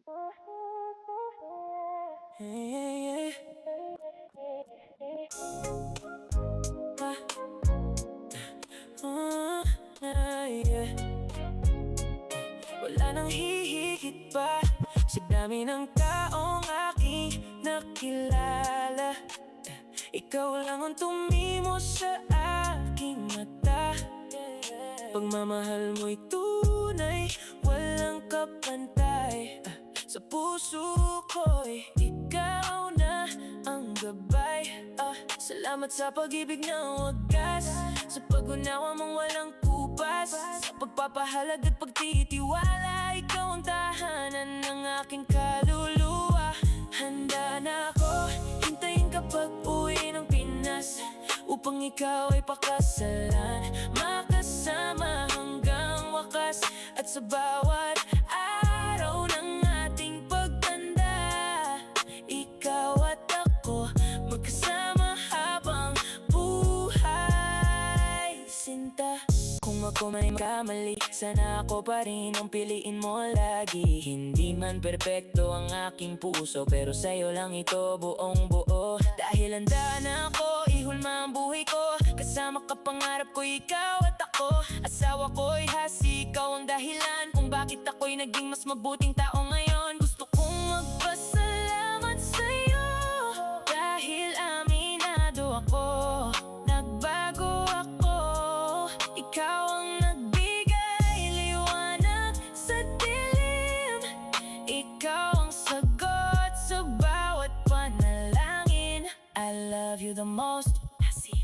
Hey, yeah. Wala nang hihigit pa sa dami ng taong aking nakilala. Ikaw lang ang tumimo sa aking mata. Pagmamahal mo'y tunay, walang kapantay. Sa puso ko'y ikaw na ang gabay. Salamat sa pag-ibig na wagas, sa pag-unawa mong walang kupas, sa pagpapahalag at pagtitiwala. Ikaw ang tahanan ng aking kaluluwa. Handa na ako, hintayin kapag uwi ng Pinas, upang ikaw ay pakasalan, makasama hanggang wakas. At sa bawat araw ng ating pagtanda, ikaw at ako magkasama habang buhay. Sinta, kung ako may kamali, sana ako pa rin ang piliin mo lagi. Hindi man perpekto ang aking puso, pero sa'yo lang ito buong buo. Dahil handa na ako, ihulma ang buhay ko, kasama ka pangarap ko, ikaw at ako. Asawa ko'y hasi, ikaw ang dahilan kung bakit ako'y naging mas mabuting tao ngayon. Gusto kong magpasalamat sa'yo, dahil aminado ako, nagbago ako. Ikaw ang nagbigay liwanag sa dilim, ikaw ang sagot sa bawat panalangin. I love you the most. I see.